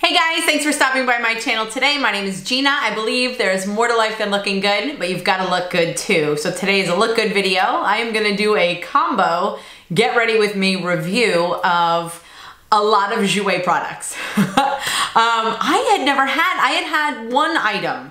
Hey guys, thanks for stopping by my channel today. My name is Gina. I believe there's more to life than looking good, but you've got to look good too. So today is a look good video. I am gonna do a combo get ready with me review of a lot of Jouer products. I had had one item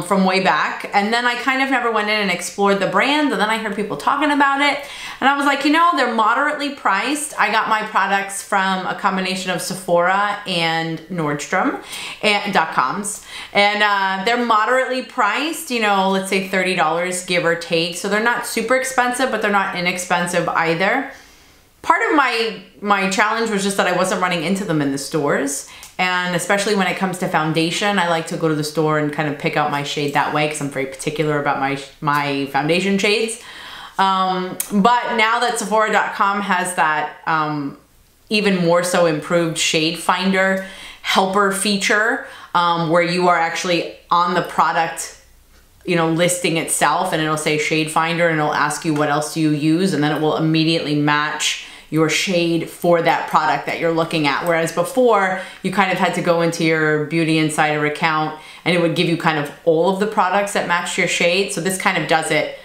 from way back, and then I kind of never went in and explored the brand, and then I heard people talking about it, and I was like, you know, they're moderately priced. I got my products from a combination of Sephora and Nordstrom and .coms, and they're moderately priced, you know, let's say $30 give or take, so they're not super expensive, but they're not inexpensive either. Part of my challenge was just that I wasn't running into them in the stores. And especially when it comes to foundation, I like to go to the store and kind of pick out my shade that way because I'm very particular about my foundation shades. But now that Sephora.com has that even more so improved shade finder helper feature where you are actually on the product, you know, listing itself, and it'll say shade finder and it'll ask you what else do you use, and then it will immediately match your shade for that product that you're looking at. Whereas before, you kind of had to go into your Beauty Insider account and it would give you kind of all of the products that matched your shade. So this kind of does it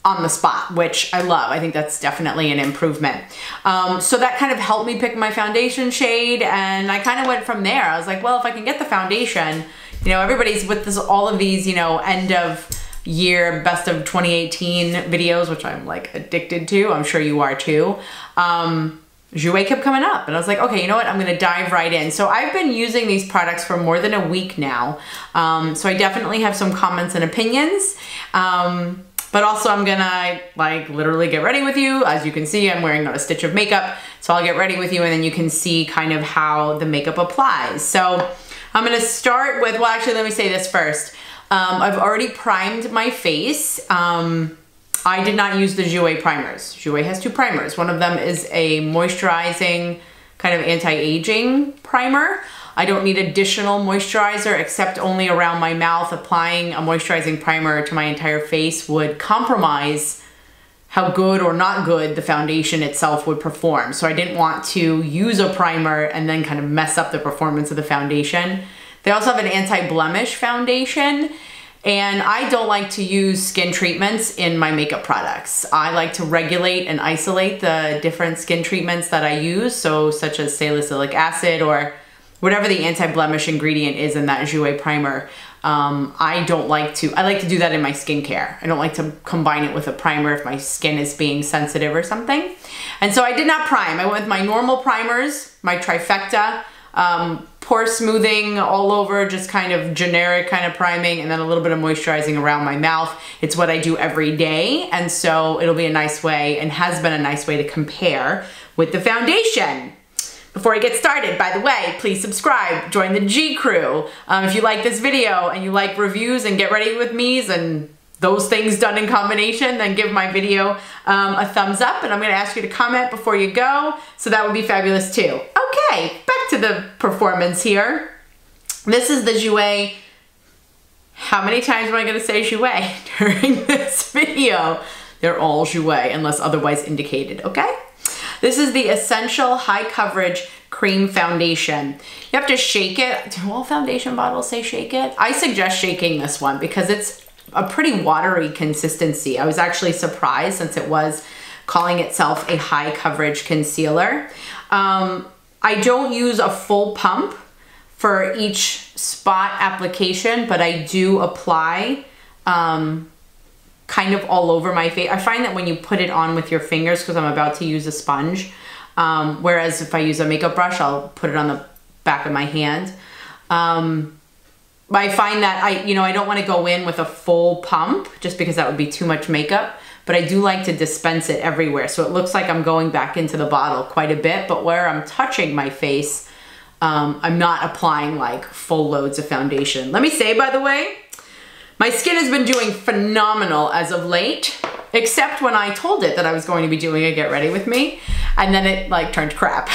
on the spot, which I love. I think that's definitely an improvement. So that kind of helped me pick my foundation shade, and I kind of went from there. I was like, well, if I can get the foundation, you know, everybody's with this, all of these, you know, end of year best of 2018 videos, which I'm like addicted to. I'm sure you are too. Jouer kept coming up and I was like, okay, you know what? I'm gonna dive right in. So I've been using these products for more than a week now. So I definitely have some comments and opinions. But also I'm gonna like literally get ready with you. As you can see, I'm wearing not a stitch of makeup. So I'll get ready with you and then you can see kind of how the makeup applies. So I'm gonna start with, well, actually, let me say this first. I've already primed my face. I did not use the Jouer primers. Jouer has two primers. One of them is a moisturizing kind of anti-aging primer. I don't need additional moisturizer except only around my mouth. Applying a moisturizing primer to my entire face would compromise how good or not good the foundation itself would perform. So I didn't want to use a primer and then kind of mess up the performance of the foundation. They also have an anti-blemish foundation, and I don't like to use skin treatments in my makeup products. I like to regulate and isolate the different skin treatments that I use, so such as salicylic acid or whatever the anti-blemish ingredient is in that Jouer primer. I like to do that in my skincare. I don't like to combine it with a primer if my skin is being sensitive or something. And so I did not prime. I went with my normal primers, my trifecta, pore smoothing all over, just kind of generic kind of priming, and then a little bit of moisturizing around my mouth. It's what I do every day, and so it'll be a nice way, and has been a nice way to compare with the foundation. Before I get started, by the way, please subscribe, join the gcrew. If you like this video and you like reviews and get ready with me's and those things done in combination, then give my video a thumbs up, and I'm gonna ask you to comment before you go, so that would be fabulous too. Okay, back to the performance here. This is the Jouer. How many times am I gonna say Jouer during this video? They're all Jouer unless otherwise indicated, okay? This is the Essential High Coverage Cream Foundation. You have to shake it. Do all foundation bottles say shake it? I suggest shaking this one because it's a pretty watery consistency. I was actually surprised since it was calling itself a high coverage concealer. I don't use a full pump for each spot application, but I do apply kind of all over my face. I find that when you put it on with your fingers, because I'm about to use a sponge, whereas if I use a makeup brush, I'll put it on the back of my hand. I find that I don't want to go in with a full pump just because that would be too much makeup, but I do like to dispense it everywhere. So it looks like I'm going back into the bottle quite a bit, but where I'm touching my face, I'm not applying like full loads of foundation. Let me say, by the way, my skin has been doing phenomenal as of late, except when I told it that I was going to be doing a get ready with me, and then it like turned crap,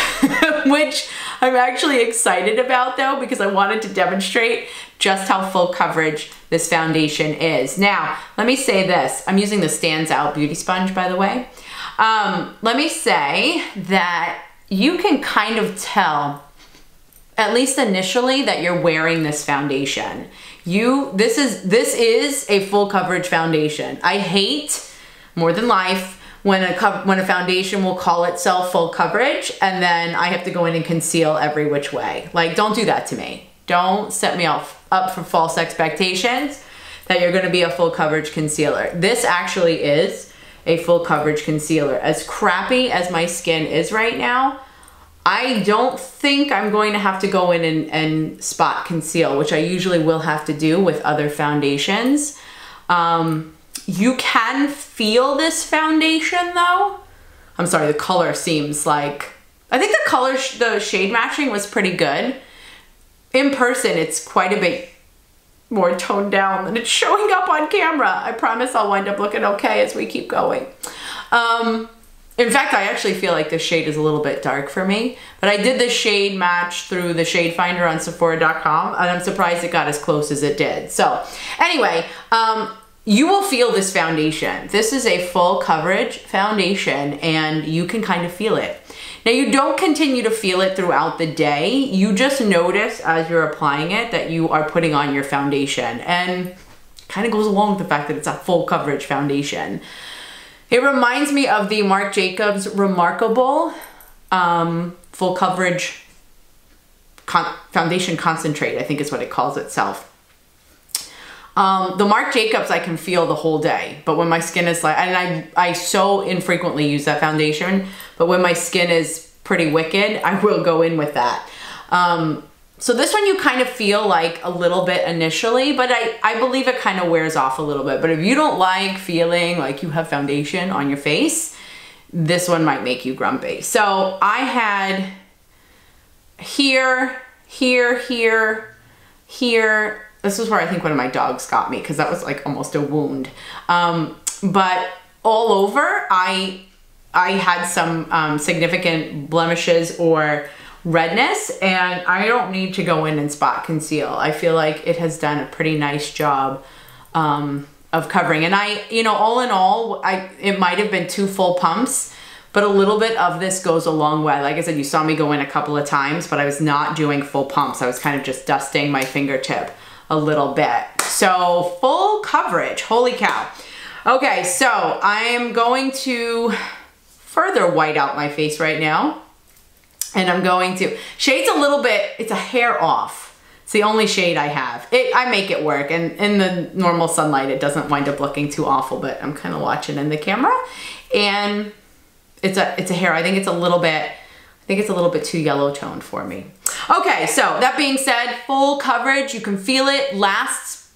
which I'm actually excited about though, because I wanted to demonstrate just how full coverage this foundation is. Now, let me say this. I'm using the Stands Out Beauty Sponge, by the way. Let me say that you can kind of tell at least initially, that you're wearing this foundation. This is a full coverage foundation. I hate more than life when a foundation will call itself full coverage and then I have to go in and conceal every which way. Like, don't do that to me. Don't set me up for false expectations that you're gonna be a full coverage concealer. This actually is a full coverage concealer. As crappy as my skin is right now, I don't think I'm going to have to go in and spot conceal, which I usually will have to do with other foundations. You can feel this foundation though. I'm sorry, the color seems like, I think the color, the shade matching was pretty good. In person, it's quite a bit more toned down than it's showing up on camera. I promise I'll wind up looking okay as we keep going. In fact, I actually feel like this shade is a little bit dark for me, but I did the shade match through the shade finder on Sephora.com, and I'm surprised it got as close as it did. So anyway, you will feel this foundation. This is a full coverage foundation and you can kind of feel it. Now you don't continue to feel it throughout the day. You just notice as you're applying it that you are putting on your foundation, and kind of goes along with the fact that it's a full coverage foundation. It reminds me of the Marc Jacobs Remarkable full coverage foundation concentrate, I think is what it calls itself. The Marc Jacobs I can feel the whole day, but when my skin is like, and I so infrequently use that foundation, but when my skin is pretty wicked, I will go in with that. So this one you kind of feel like a little bit initially, but I believe it kind of wears off a little bit. But if you don't like feeling like you have foundation on your face, this one might make you grumpy. So I had here, here, here, here. This is where I think one of my dogs got me because that was like almost a wound. But all over, I had some significant blemishes or redness, and I don't need to go in and spot conceal. I feel like it has done a pretty nice job of covering. And all in all, it might have been 2 full pumps, but a little bit of this goes a long way. Like I said, you saw me go in a couple of times, but I was not doing full pumps. I was kind of just dusting my fingertip a little bit. So full coverage, holy cow. Okay, so I am going to further white out my face right now. And I'm going to, shade's a little bit, it's a hair off. It's the only shade I have. I make it work, and in the normal sunlight, it doesn't wind up looking too awful, but I'm kind of watching in the camera. And it's a hair, I think it's a little bit too yellow toned for me. Okay, so that being said, full coverage, you can feel it, lasts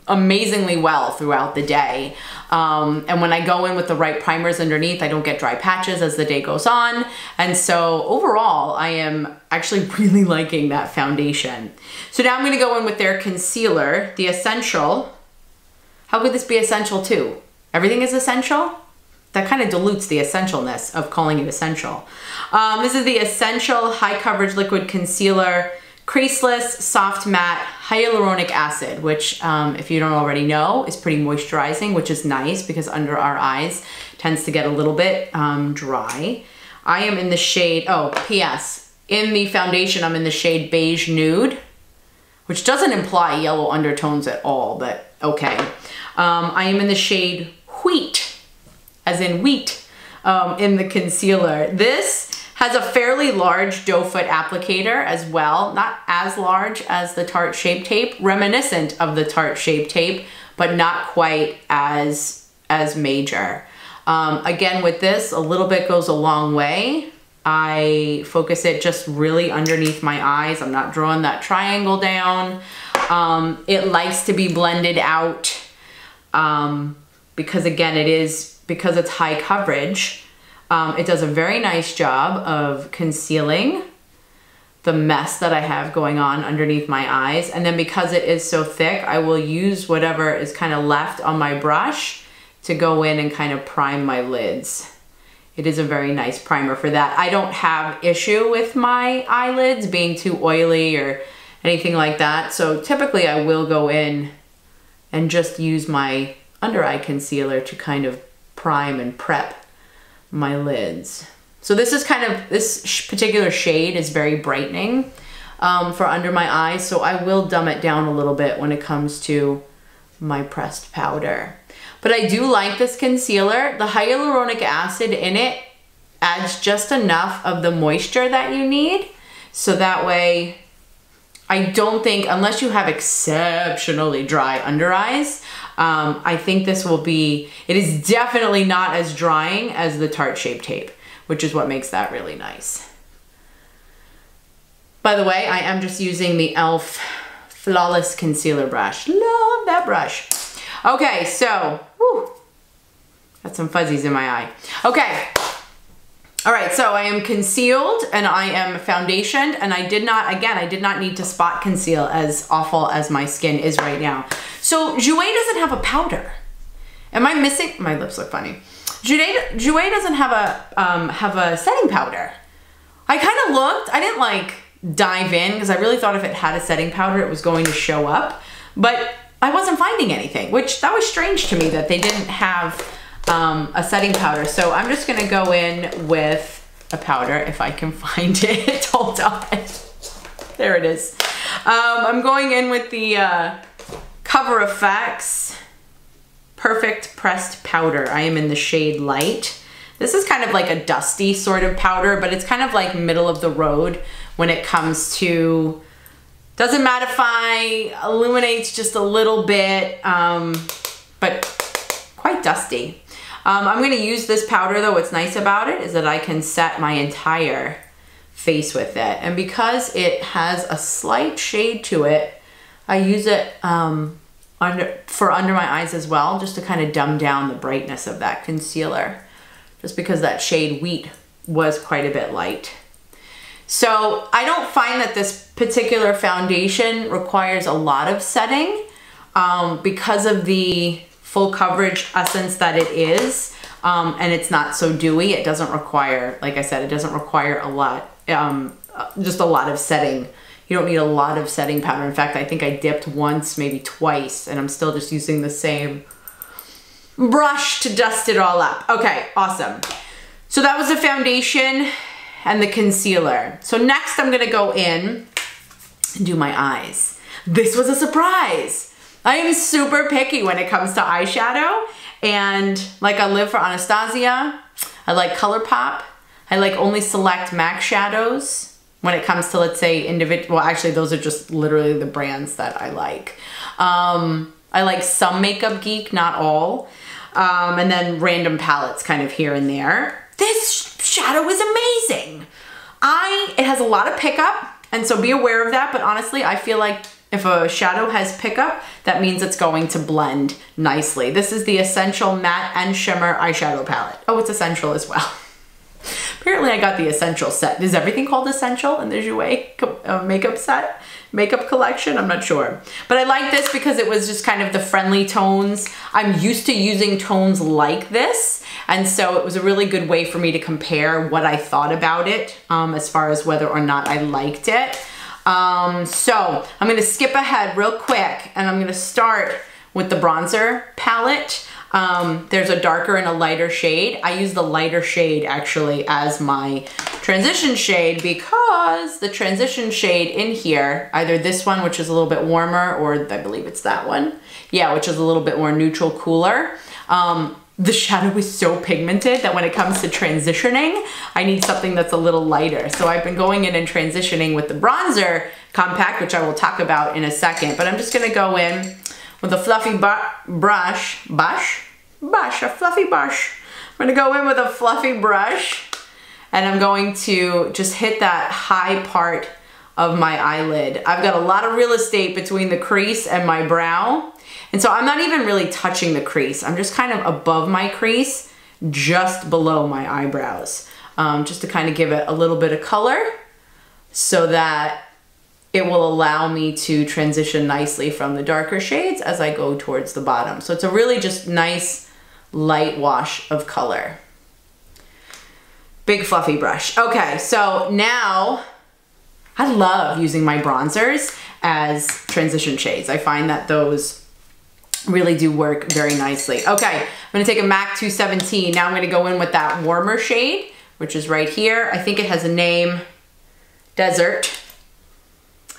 amazingly well throughout the day. And when I go in with the right primers underneath, I don't get dry patches as the day goes on. And so overall, I am actually really liking that foundation. So now I'm gonna go in with their concealer, the Essential. How could this be essential too? Everything is essential? That kind of dilutes the essentialness of calling it essential. This is the Essential High Coverage Liquid Concealer, Creaseless Soft Matte Hyaluronic Acid, which if you don't already know, is pretty moisturizing, which is nice because under our eyes tends to get a little bit dry. I am in the shade, oh, P.S. In the foundation, I'm in the shade Beige Nude, which doesn't imply yellow undertones at all, but okay. I am in the shade Wheat, as in wheat, in the concealer. This has a fairly large doe foot applicator as well, not as large as the Tarte Shape Tape, reminiscent of the Tarte Shape Tape, but not quite as major. Again, with this, a little bit goes a long way. I focus it just really underneath my eyes. I'm not drawing that triangle down. It likes to be blended out because again, because it's high coverage, it does a very nice job of concealing the mess that I have going on underneath my eyes. And then because it is so thick, I will use whatever is kind of left on my brush to go in and kind of prime my lids. It is a very nice primer for that. I don't have issue with my eyelids being too oily or anything like that. So typically I will go in and just use my under eye concealer to kind of prime and prep my lids. So this is kind of, this particular shade is very brightening. for under my eyes, so I will dumb it down a little bit when it comes to my pressed powder. But I do like this concealer. The hyaluronic acid in it adds just enough of the moisture that you need, so that way I don't think, unless you have exceptionally dry under eyes, I think this will be, it is definitely not as drying as the Tarte Shape Tape, which is what makes that really nice. By the way, I am just using the e.l.f. Flawless Concealer Brush. Love that brush. Okay, so, whew, got some fuzzies in my eye. Okay. All right, so I am concealed and I am foundationed, and I did not need to spot conceal, as awful as my skin is right now. So Jouer doesn't have a powder. Am I missing? My lips look funny. Jouer doesn't have a setting powder. I kind of looked, I didn't like dive in because I really thought if it had a setting powder it was going to show up, but I wasn't finding anything, which that was strange to me that they didn't have a setting powder. So I'm just gonna go in with a powder if I can find it. Hold on. There it is. I'm going in with the Cover FX Perfect Pressed Powder. I am in the shade Light. This is kind of like a dusty sort of powder, but it's kind of like middle of the road when it comes to, doesn't mattify, illuminates just a little bit, but quite dusty. I'm gonna use this powder though. What's nice about it is that I can set my entire face with it. And because it has a slight shade to it, I use it for under my eyes as well, just to kind of dumb down the brightness of that concealer, just because that shade Wheat was quite a bit light. So I don't find that this particular foundation requires a lot of setting because of the full coverage essence that it is, and it's not so dewy. It doesn't require, like I said, it doesn't require a lot, just a lot of setting. You don't need a lot of setting powder. In fact, I think I dipped once, maybe twice, and I'm still just using the same brush to dust it all up. Okay, awesome. So that was the foundation and the concealer. So next I'm gonna go in and do my eyes. This was a surprise. I am super picky when it comes to eyeshadow, and like I live for Anastasia. I like ColourPop. I like only select MAC shadows when it comes to, let's say, individual, well actually those are just literally the brands that I like. I like some Makeup Geek, not all, and then random palettes kind of here and there. This shadow is amazing. It has a lot of pickup, and so be aware of that, but honestly I feel like if a shadow has pickup, that means it's going to blend nicely. This is the Essential Matte and Shimmer Eyeshadow Palette. Oh, it's Essential as well. Apparently I got the Essential set. Is everything called Essential in the Jouer makeup set? Makeup collection? I'm not sure. But I like this because it was just kind of the friendly tones. I'm used to using tones like this, and so it was a really good way for me to compare what I thought about it as far as whether or not I liked it. So I'm gonna skip ahead real quick, and I'm gonna start with the bronzer palette. There's a darker and a lighter shade. I use the lighter shade actually as my transition shade because the transition shade in here, either this one, which is a little bit warmer, or I believe it's that one. Yeah, which is a little bit more neutral, cooler. The shadow is so pigmented that when it comes to transitioning, I need something that's a little lighter. So I've been going in and transitioning with the bronzer compact, which I will talk about in a second, but I'm just gonna go in with a fluffy brush. I'm gonna go in with a fluffy brush, and I'm going to just hit that high part of my eyelid. I've got a lot of real estate between the crease and my brow, and so I'm not even really touching the crease. I'm just kind of above my crease, just below my eyebrows, just to kind of give it a little bit of color so that it will allow me to transition nicely from the darker shades as I go towards the bottom. So it's a really just nice light wash of color. Big fluffy brush. Okay, so now I love using my bronzers as transition shades. I find that those really do work very nicely. Okay, I'm gonna take a MAC 217. Now I'm gonna go in with that warmer shade, which is right here. I think it has a name, Desert.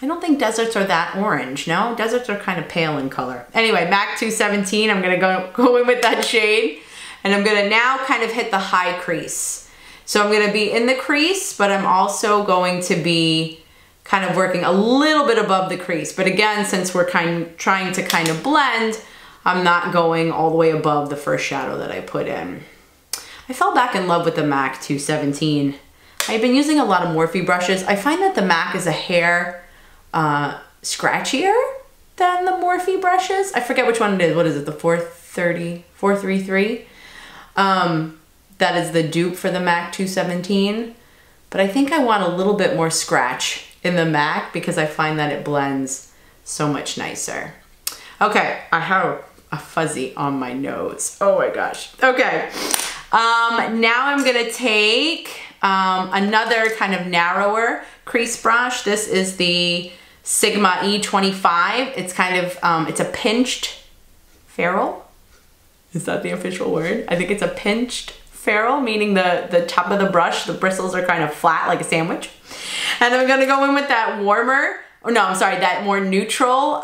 I don't think deserts are that orange, no? Deserts are kind of pale in color. Anyway, MAC 217, I'm gonna go in with that shade, and I'm gonna now kind of hit the high crease. So I'm gonna be in the crease, but I'm also going to be kind of working a little bit above the crease. But again, since we're trying to kind of blend, I'm not going all the way above the first shadow that I put in. I fell back in love with the MAC 217. I've been using a lot of Morphe brushes. I find that the MAC is a hair scratchier than the Morphe brushes. I forget which one it is. What is it? The 433? That is the dupe for the MAC 217. But I think I want a little bit more scratch in the MAC because I find that it blends so much nicer. Okay, I have a fuzzy on my nose. Oh my gosh. Okay, now I'm gonna take another kind of narrower crease brush. This is the Sigma E25. It's kind of, it's a pinched ferrule. Is that the official word? I think it's a pinched ferrule, meaning the top of the brush, the bristles are kind of flat like a sandwich. And then I'm gonna go in with that warmer, or no, I'm sorry, that more neutral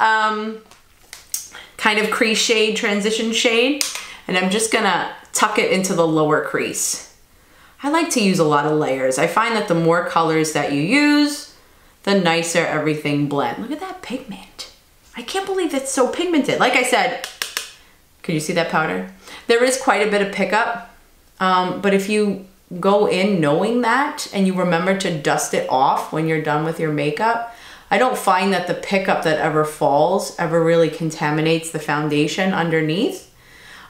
kind of crease shade, transition shade. And I'm just gonna tuck it into the lower crease. I like to use a lot of layers. I find that the more colors that you use, the nicer everything blends. Look at that pigment. I can't believe it's so pigmented. Like I said, can you see that powder? There is quite a bit of pickup, but if you go in knowing that and you remember to dust it off when you're done with your makeup, I don't find that the pickup that ever falls ever really contaminates the foundation underneath.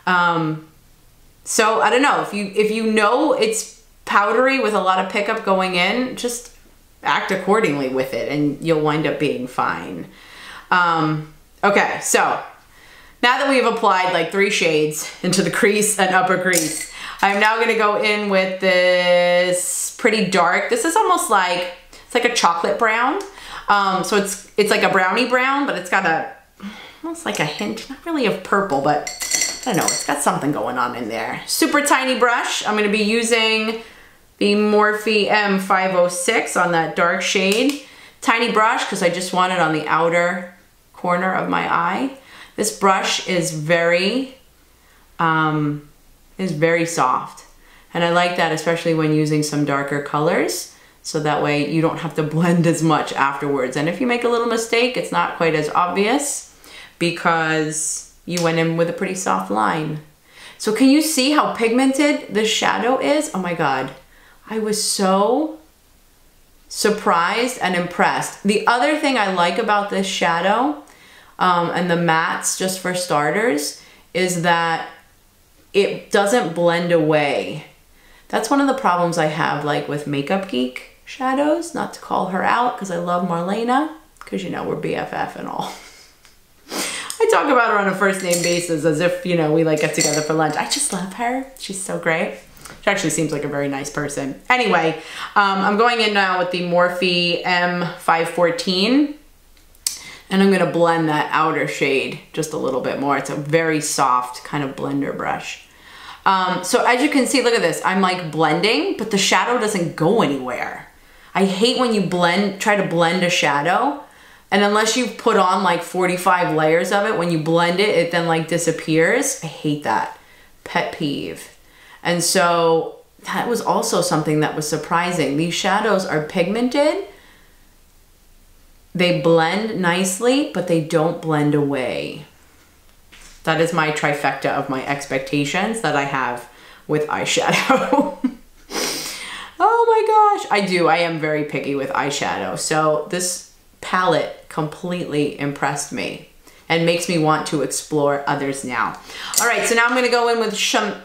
So I don't know, if you know it's powdery with a lot of pickup going in, just act accordingly with it and you'll wind up being fine. Okay, so now that we've applied like 3 shades into the crease and upper crease, I'm now gonna go in with this pretty dark, this is almost like, it's like a chocolate brown. So it's like a brownie brown, but it's got almost like a hint, not really of purple, but I don't know, it's got something going on in there. Super tiny brush. I'm gonna be using the Morphe M506 on that dark shade. Tiny brush, because I just want it on the outer corner of my eye. This brush is very soft. And I like that, especially when using some darker colors. So that way you don't have to blend as much afterwards. And if you make a little mistake, it's not quite as obvious because you went in with a pretty soft line. So can you see how pigmented this shadow is? Oh my God, I was so surprised and impressed. The other thing I like about this shadow and the mattes, just for starters, is that it doesn't blend away. That's one of the problems I have like with Makeup Geek shadows, not to call her out because I love Marlena, because you know we're BFF and all. I talk about her on a first name basis as if, you know, we like get together for lunch. I just love her. She's so great. She actually seems like a very nice person. Anyway, I'm going in now with the Morphe M514 and I'm gonna blend that outer shade just a little bit more. It's a very soft kind of blender brush. So as you can see, look at this. I'm like blending, but the shadow doesn't go anywhere. I hate when you try to blend a shadow, and unless you put on like 45 layers of it, when you blend it, it then like disappears. I hate that. Pet peeve. And so that was also something that was surprising. These shadows are pigmented. They blend nicely, but they don't blend away. That is my trifecta of my expectations that I have with eyeshadow. Oh my gosh, I am very picky with eyeshadow. So this palette completely impressed me and makes me want to explore others now. All right, so now I'm gonna go in with Shimmer.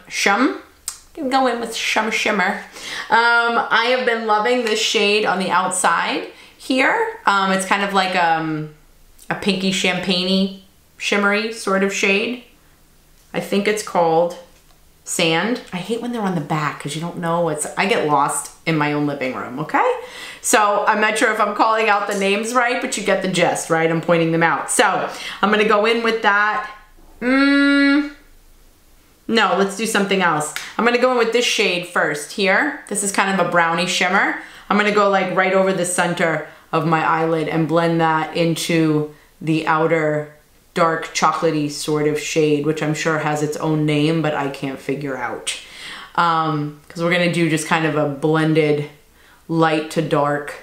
I have been loving this shade on the outside here. It's kind of like a pinky champagne-y, shimmery sort of shade. I think it's called Sand. I hate when they're on the back because you don't know I get lost in my own living room, okay? So I'm not sure if I'm calling out the names right, but you get the gist, right? I'm pointing them out. So I'm gonna go in with that. No, let's do something else. I'm gonna go in with this shade first here. This is kind of a brownie shimmer. I'm gonna go like right over the center of my eyelid and blend that into the outer dark chocolatey sort of shade, which I'm sure has its own name, but I can't figure out. Because we're gonna do just kind of a blended light to dark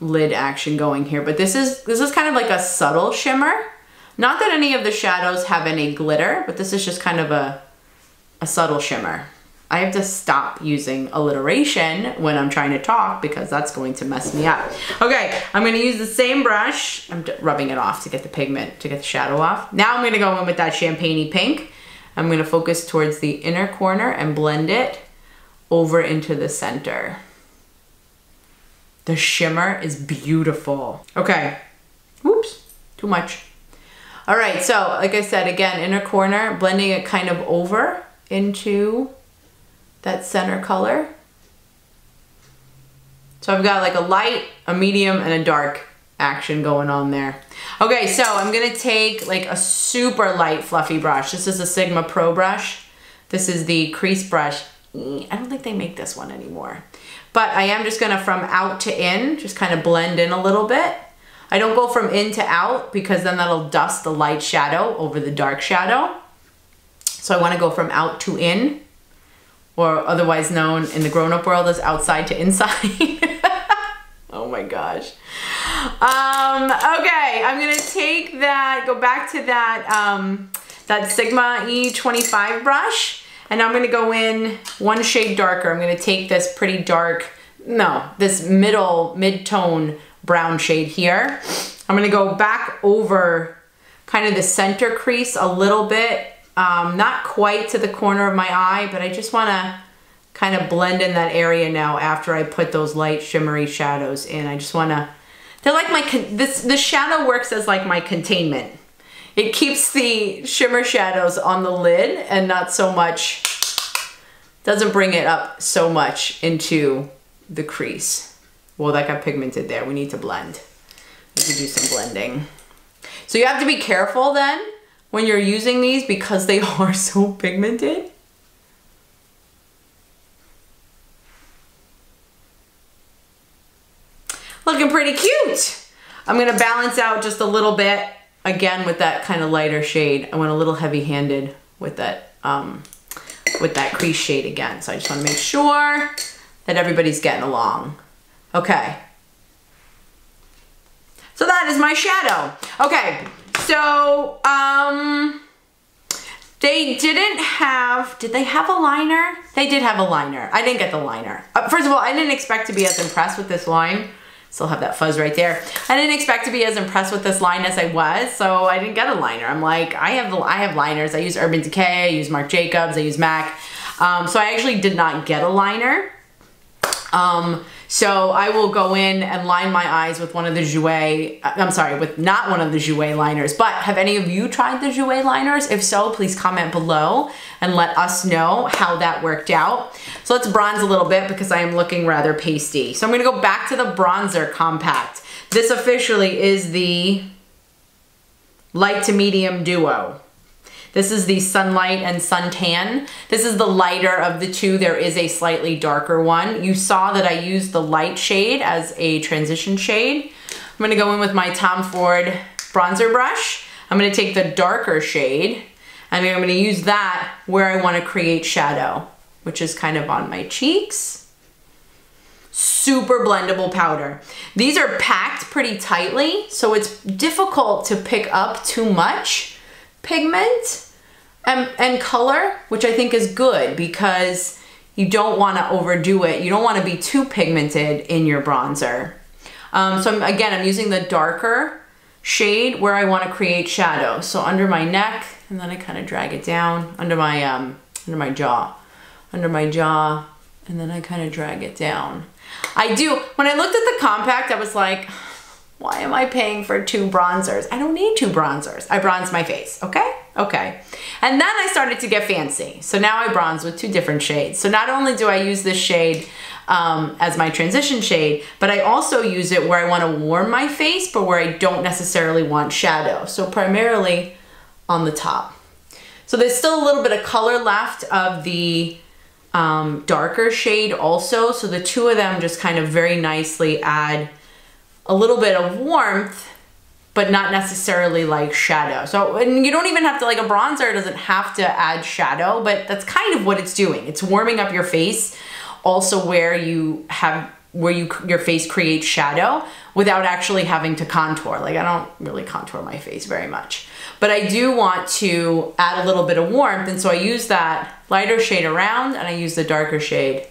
lid action going here. But this is kind of like a subtle shimmer. Not that any of the shadows have any glitter, but this is just kind of a subtle shimmer. I have to stop using alliteration when I'm trying to talk because that's going to mess me up. Okay, I'm gonna use the same brush. I'm rubbing it off to get the pigment, to get the shadow off. Now I'm gonna go in with that champagne-y pink. I'm gonna focus towards the inner corner and blend it over into the center. The shimmer is beautiful. Okay, whoops, too much. All right, so like I said, again, inner corner, blending it kind of over into that center color. So I've got like a light, a medium, and a dark action going on there. Okay, so I'm gonna take like a super light fluffy brush. This is a Sigma Pro brush. This is the crease brush. I don't think they make this one anymore. But I am just gonna, from out to in, just kind of blend in a little bit. I don't go from in to out because then that'll dust the light shadow over the dark shadow. So I wanna go from out to in, or otherwise known in the grown-up world as outside to inside. Oh my gosh. Okay, I'm gonna take that, go back to that, that Sigma E25 brush, and I'm gonna go in one shade darker. I'm gonna take this pretty dark, this mid-tone brown shade here. I'm gonna go back over kind of the center crease a little bit. Not quite to the corner of my eye, but I just want to kind of blend in that area now after I put those light shimmery shadows in. I just want to, they're like my, this shadow works as like my containment. It keeps the shimmer shadows on the lid and not so much, doesn't bring it up so much into the crease. Well, that got pigmented there. We need to blend. We need to do some blending. So you have to be careful then when you're using these because they are so pigmented. Looking pretty cute. I'm gonna balance out just a little bit again with that kind of lighter shade. I went a little heavy-handed with that crease shade again. So I just wanna make sure that everybody's getting along. Okay. So that is my shadow. Okay. So, they didn't have, did they have a liner? They did have a liner. I didn't get the liner. First of all, I didn't expect to be as impressed with this line. Still have that fuzz right there. I didn't expect to be as impressed with this line as I was, so I didn't get a liner. I'm like, I have liners. I use Urban Decay, I use Marc Jacobs, I use MAC. So I actually did not get a liner. So I will go in and line my eyes with one of the Jouer, I'm sorry, with not one of the Jouer liners, but have any of you tried the Jouer liners? If so, please comment below and let us know how that worked out. So let's bronze a little bit because I am looking rather pasty. So I'm gonna go back to the bronzer compact. This officially is the light to medium duo. This is the Sunlight and Suntan. This is the lighter of the two. There is a slightly darker one. You saw that I used the light shade as a transition shade. I'm gonna go in with my Tom Ford bronzer brush. I'm gonna take the darker shade and I'm gonna use that where I wanna create shadow, which is kind of on my cheeks. Super blendable powder. These are packed pretty tightly, so it's difficult to pick up too much pigment and color, which I think is good because you don't want to overdo it. You don't want to be too pigmented in your bronzer. So I'm using the darker shade where I want to create shadow. So under my neck, and then I kind of drag it down under my jaw, and then I kind of drag it down. When I looked at the compact, I was like, why am I paying for 2 bronzers? I don't need 2 bronzers. I bronze my face, okay? Okay. And then I started to get fancy. So now I bronze with 2 different shades. So not only do I use this shade as my transition shade, but I also use it where I want to warm my face, but where I don't necessarily want shadow. So primarily on the top. So there's still a little bit of color left of the darker shade also. So the 2 of them just kind of very nicely add a little bit of warmth, but not necessarily like shadow. So, and you don't even have to, like a bronzer doesn't have to add shadow, but that's kind of what it's doing. It's warming up your face, also where you have, your face creates shadow without actually having to contour. Like I don't really contour my face very much, but I do want to add a little bit of warmth. And so I use that lighter shade around and I use the darker shade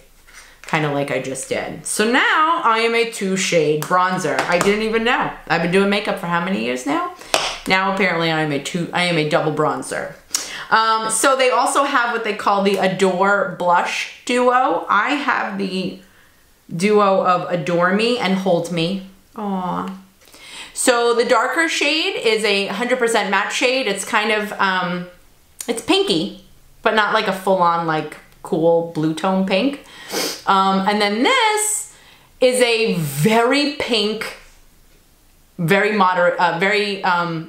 kind of like I just did. So now I am a 2-shade bronzer. I didn't even know. I've been doing makeup for how many years now? Now apparently I am a double bronzer. So they also have what they call the Adore Blush Duo. I have the duo of Adore Me and Hold Me. Aww. So the darker shade is a 100% matte shade. It's kind of, it's pinky, but not like a full-on like cool blue tone pink. And then this is a very pink, very moderate,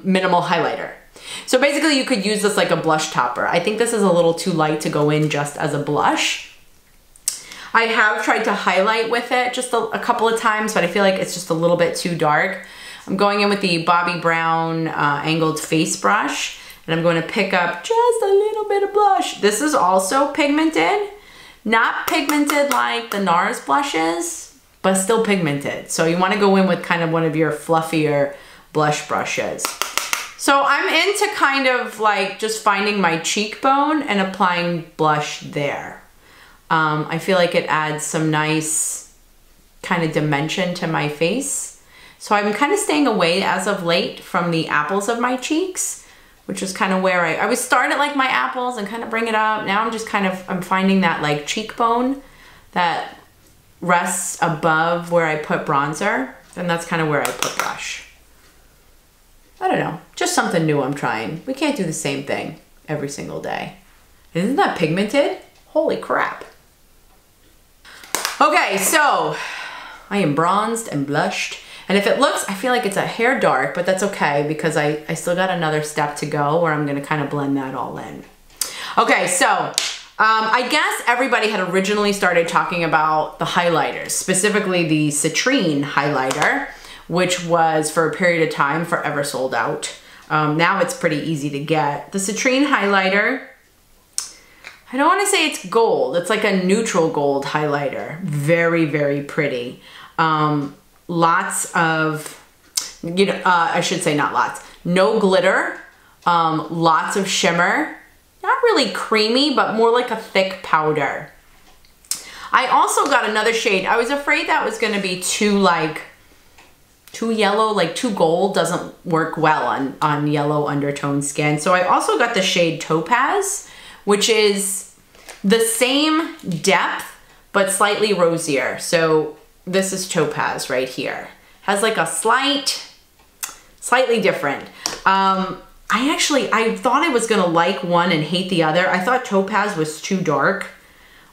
minimal highlighter. So basically you could use this like a blush topper. I think this is a little too light to go in just as a blush. I have tried to highlight with it just a couple of times, but I feel like it's just a little bit too dark. I'm going in with the Bobbi Brown angled face brush, and I'm going to pick up just a little bit of blush. This is also pigmented. Not pigmented like the NARS blushes, but still pigmented. So you want to go in with kind of one of your fluffier blush brushes. So I'm into kind of like just finding my cheekbone and applying blush there. I feel like it adds some nice kind of dimension to my face. So I'm kind of staying away as of late from the apples of my cheeks, which is kind of where I would start at like my apples and kind of bring it up. Now I'm just kind of, I'm finding that like cheekbone that rests above where I put bronzer, and that's kind of where I put blush. I don't know, just something new I'm trying. We can't do the same thing every single day. Isn't that pigmented? Holy crap. Okay, so I am bronzed and blushed. And if it looks, I feel like it's a hair dark, but that's okay because I still got another step to go where I'm gonna kind of blend that all in. Okay, so I guess everybody had originally started talking about the highlighters, specifically the Citrine highlighter, which was for a period of time forever sold out. Now it's pretty easy to get. The Citrine highlighter, I don't wanna say it's gold, it's like a neutral gold highlighter. Very, very pretty. Lots of, you know, I should say not lots, no glitter, lots of shimmer, not really creamy, but more like a thick powder. I also got another shade. I was afraid that was gonna be too yellow, like too gold doesn't work well on yellow undertone skin. So I also got the shade Topaz, which is the same depth, but slightly rosier. So this is Topaz right here. Has like a slightly different. I thought I was gonna like one and hate the other. I thought Topaz was too dark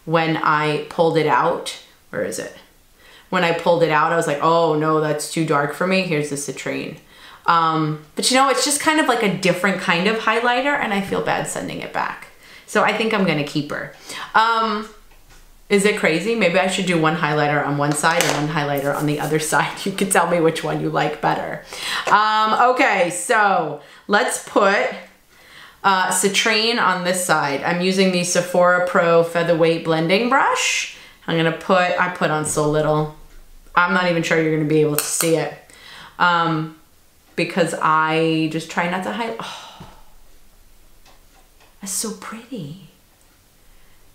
when I pulled it out. Where is it? When I pulled it out, I was like, oh no, that's too dark for me. Here's the Citrine. But you know, it's just kind of like a different kind of highlighter and I feel bad sending it back. So I think I'm gonna keep her. Is it crazy? Maybe I should do one highlighter on one side and one highlighter on the other side. You can tell me which one you like better. Okay, so let's put Citrine on this side. I'm using the Sephora Pro Featherweight Blending Brush. I put on so little. I'm not even sure you're gonna be able to see it because I just try not to highlight. Oh, that's so pretty.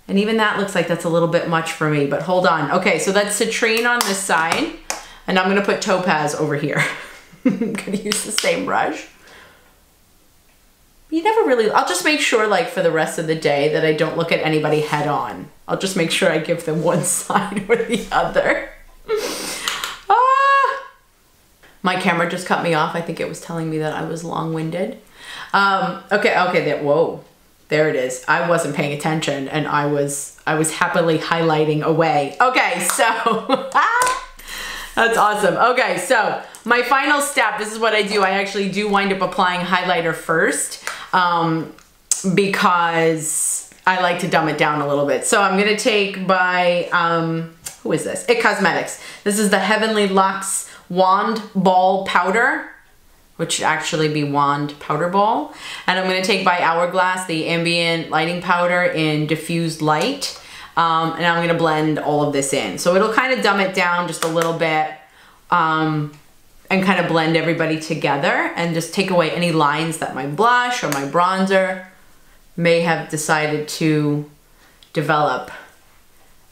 And even that looks like that's a little bit much for me, but hold on. Okay, so that's Citrine on this side, and I'm gonna put Topaz over here. I'm gonna use the same brush. You never really, I'll just make sure like for the rest of the day that I don't look at anybody head on. I'll just make sure I give them one side or the other. My camera just cut me off. I think it was telling me that I was long-winded. Okay, whoa. There it is. I wasn't paying attention and I was happily highlighting away. Okay, so that's awesome. Okay, so my final step, this is what I do. I actually do wind up applying highlighter first because I like to dumb it down a little bit. So I'm gonna take my, who is this? It Cosmetics. This is the Heavenly Luxe Wand Ball Powder, which should actually be Wand Powder Ball. And I'm gonna take by Hourglass the Ambient Lighting Powder in Diffused Light. And I'm gonna blend all of this in. So it'll kind of dumb it down just a little bit and kind of blend everybody together and just take away any lines that my blush or my bronzer may have decided to develop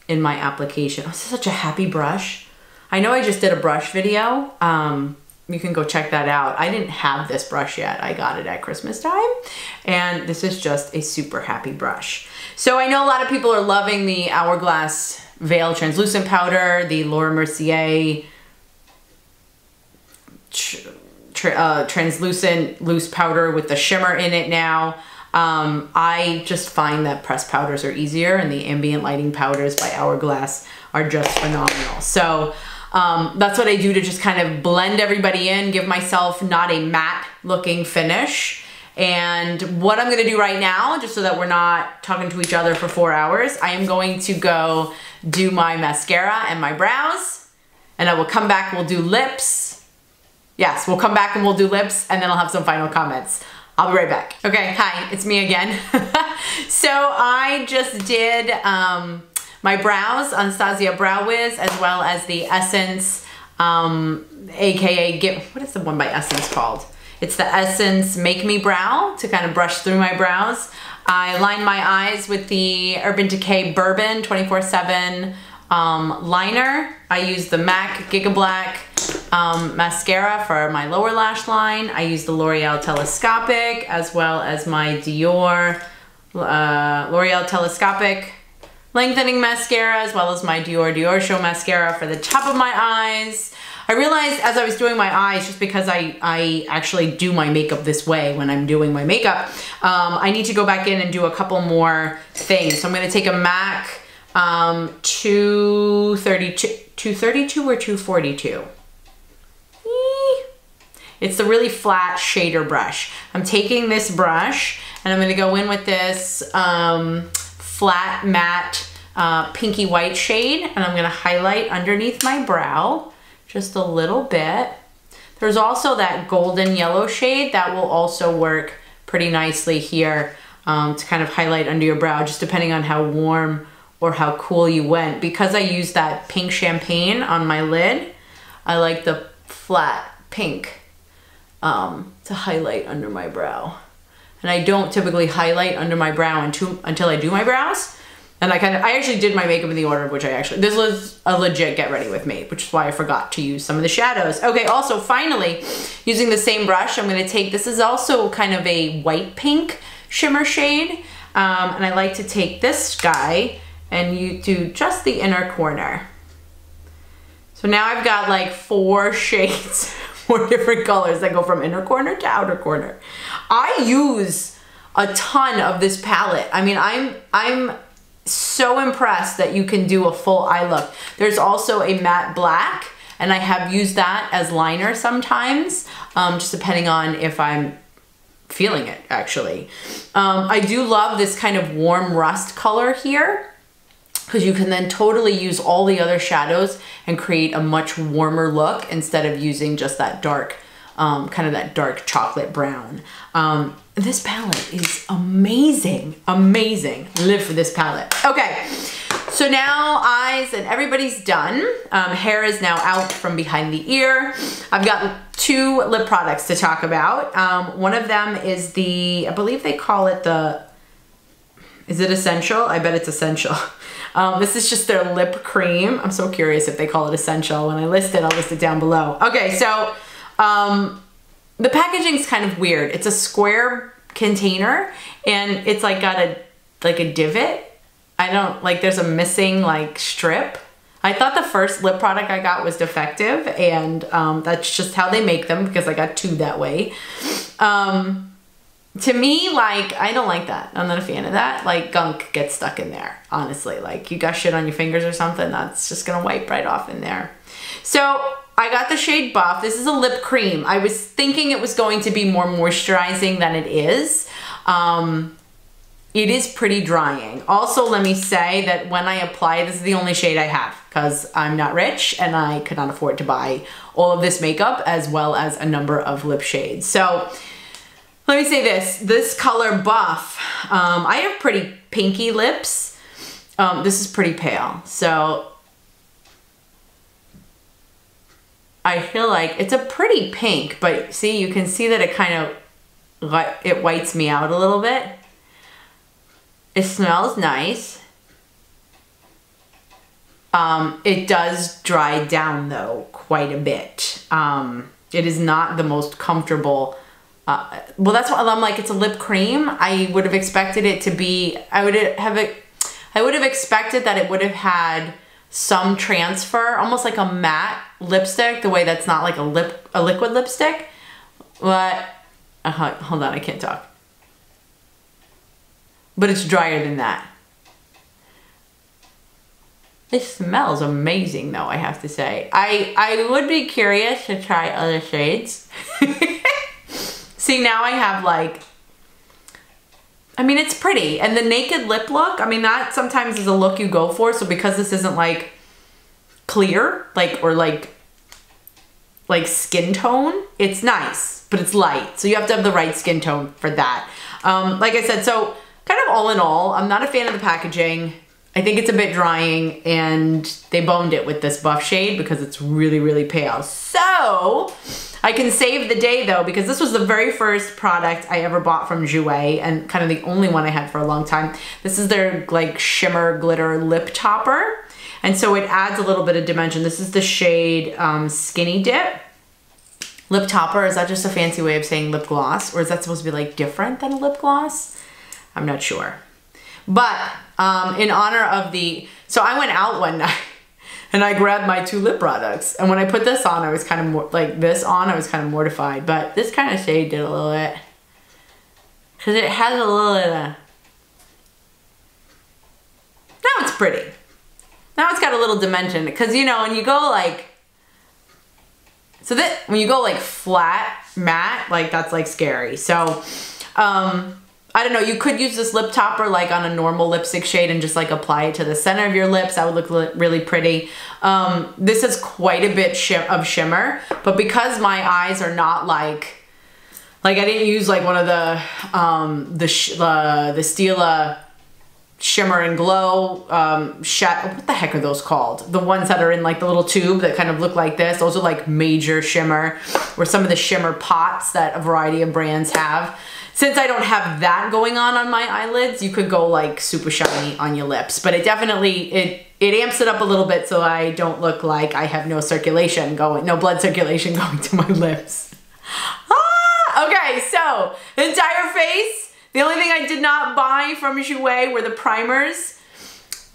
in my application. Oh, this is such a happy brush. I know I just did a brush video. You can go check that out. I didn't have this brush yet. I got it at Christmas time. And this is just a super happy brush. So I know a lot of people are loving the Hourglass Veil Translucent Powder, the Laura Mercier Translucent Loose Powder with the shimmer in it now. I just find that pressed powders are easier, and the Ambient Lighting Powders by Hourglass are just phenomenal. So that's what I do to just kind of blend everybody in, give myself not a matte looking finish. And what I'm gonna do right now, just so that we're not talking to each other for 4 hours, I am going to go do my mascara and my brows, and I will come back, we'll do lips. Yes, we'll come back and we'll do lips, and then I'll have some final comments. I'll be right back. Okay, hi, it's me again. So I just did my brows, Anastasia Brow Wiz, as well as the Essence, AKA, what is the one by Essence called? It's the Essence Make Me Brow to kind of brush through my brows. I lined my eyes with the Urban Decay Bourbon 24/7 liner. I used the MAC Giga Black mascara for my lower lash line. I used the L'Oreal Telescopic as well as my Dior L'Oreal Telescopic lengthening mascara, as well as my Dior Show mascara for the top of my eyes. I realized as I was doing my eyes, just because I actually do my makeup this way when I'm doing my makeup, I need to go back in and do a couple more things. So I'm gonna take a MAC 232 or 242. It's the really flat shader brush. I'm taking this brush and I'm gonna go in with this flat matte pinky white shade, and I'm gonna highlight underneath my brow just a little bit. There's also that golden yellow shade that will also work pretty nicely here to kind of highlight under your brow, just depending on how warm or how cool you went. Because I used that pink champagne on my lid, I like the flat pink to highlight under my brow. And I don't typically highlight under my brow until I do my brows. And I actually did my makeup in the order of which this was a legit get ready with me, which is why I forgot to use some of the shadows. Okay, also finally, using the same brush, I'm gonna take, this is also kind of a white pink shimmer shade. And I like to take this guy and you do just the inner corner. So now I've got like 4 shades, 4 different colors that go from inner corner to outer corner. I use a ton of this palette. I mean, I'm so impressed that you can do a full eye look. There's also a matte black, and I have used that as liner sometimes, just depending on if I'm feeling it, actually. I do love this kind of warm rust color here, because you can then totally use all the other shadows and create a much warmer look instead of using just that dark, kind of that dark chocolate brown. This palette is amazing, amazing. Live for this palette. Okay, so now eyes and everybody's done. Hair is now out from behind the ear. I've got 2 lip products to talk about. One of them is the, I believe they call it the, is it Essential? I bet it's Essential. This is just their lip cream. I'm so curious if they call it Essential. When I list it, I'll list it down below. Okay, so the packaging is kind of weird. It's a square container and it's like got a divot. I don't, like there's a missing like strip. I thought the first lip product I got was defective, and that's just how they make them because I got 2 that way. To me, like, I don't like that. I'm not a fan of that. Like, gunk gets stuck in there, honestly. Like, you got shit on your fingers or something, that's just gonna wipe right off in there. So, I got the shade Buff. This is a lip cream. I was thinking it was going to be more moisturizing than it is. it is pretty drying. Also, let me say that when I apply, this is the only shade I have because I'm not rich and I could not afford to buy all of this makeup as well as a number of lip shades. So let me say this color Buff, I have pretty pinky lips. This is pretty pale. So I feel like it's a pretty pink, but see, you can see that it kind of, it whites me out a little bit. It smells nice. It does dry down though quite a bit. It is not the most comfortable. Well, that's why I'm like, it's a lip cream. I would have expected it to be, I would have expected that it would have had some transfer, almost like a matte lipstick, the way that's not like a liquid lipstick. But, hold on, I can't talk. But it's drier than that. It smells amazing though, I have to say. I would be curious to try other shades. See, now I have like, I mean, it's pretty. And the naked lip look, I mean, that sometimes is a look you go for. So because this isn't like clear, or like skin tone, it's nice, but it's light. So you have to have the right skin tone for that. Like I said, so kind of all in all, I'm not a fan of the packaging. I think it's a bit drying and they boned it with this Buff shade because it's really, really pale. So I can save the day though, because this was the very first product I ever bought from Jouer and kind of the only one I had for a long time. This is their like shimmer glitter lip topper. And so it adds a little bit of dimension. This is the shade Skinny Dip. Lip topper, is that just a fancy way of saying lip gloss? Or is that supposed to be like different than a lip gloss? I'm not sure. But in honor of the, so I went out one night and I grabbed my 2 lip products. And when I put this on, I was kind of I was kind of mortified. But this kind of shade did a little bit. Because it has a little bit of, now it's pretty. Now it's got a little dimension. Because, you know, when you go like, so that, when you go like flat, matte, like that's like scary. So, I don't know, you could use this lip topper like on a normal lipstick shade and just like apply it to the center of your lips. That would look really pretty. This is quite a bit of shimmer, but because my eyes are not like I didn't use like one of the Stila Shimmer and Glow, what the heck are those called? The ones that are in like the little tube that kind of look like this. Those are like major shimmer, or some of the shimmer pots that a variety of brands have. Since I don't have that going on my eyelids, you could go like super shiny on your lips, but it definitely, it amps it up a little bit so I don't look like I have no circulation going, no blood circulation going to my lips. Okay, so the entire face, the only thing I did not buy from Jouer were the primers,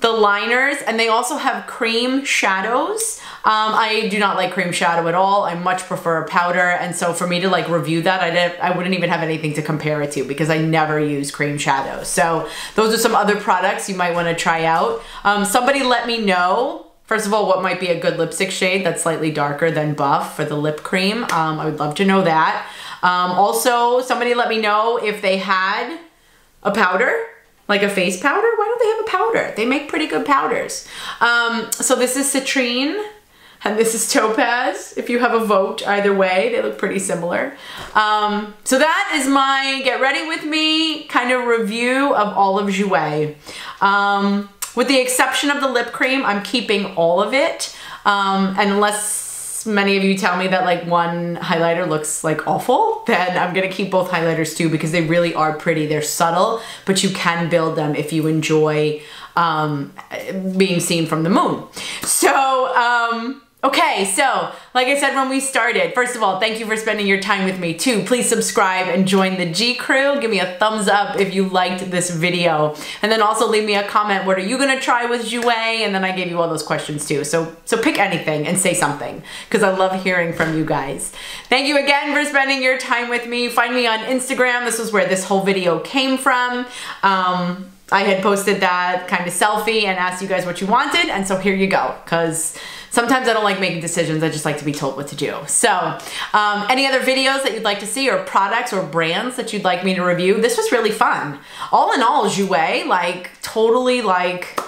the liners, and they also have cream shadows. I do not like cream shadow at all. I much prefer powder, and so for me to like review that, I wouldn't even have anything to compare it to because I never use cream shadow. So those are some other products you might want to try out. Somebody let me know, first of all, what might be a good lipstick shade that's slightly darker than Buff for the lip cream. I would love to know that. Also, somebody let me know if they had a powder, like a face powder. Why don't they have a powder? They make pretty good powders. So this is Citrine and this is Topaz. If you have a vote either way, they look pretty similar. So that is my get ready with me kind of review of all of Jouer. With the exception of the lip cream, I'm keeping all of it. Unless many of you tell me that like one highlighter looks like awful, then I'm gonna keep both highlighters too because they really are pretty. They're subtle, but you can build them if you enjoy being seen from the moon. So, okay, so like I said when we started, first of all, thank you for spending your time with me too. Please subscribe and join the G Crew. Give me a thumbs up if you liked this video. And then also leave me a comment, what are you gonna try with Jouer? And then I gave you all those questions too. So pick anything and say something because I love hearing from you guys. Thank you again for spending your time with me. Find me on Instagram. This is where this whole video came from. I had posted that kind of selfie and asked you guys what you wanted, and so here you go, because sometimes I don't like making decisions. I just like to be told what to do. So any other videos that you'd like to see, or products or brands that you'd like me to review? This was really fun. All in all, Jouer, like totally like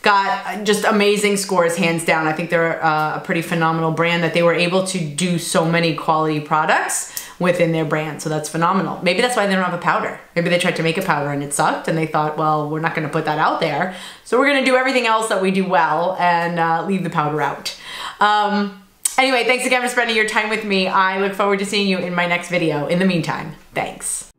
got just amazing scores, hands down. I think they're a pretty phenomenal brand that they were able to do so many quality products within their brand. So that's phenomenal. Maybe that's why they don't have a powder. Maybe they tried to make a powder and it sucked and they thought, well, we're not gonna put that out there. So we're gonna do everything else that we do well and leave the powder out. Anyway, thanks again for spending your time with me. I look forward to seeing you in my next video. In the meantime, thanks.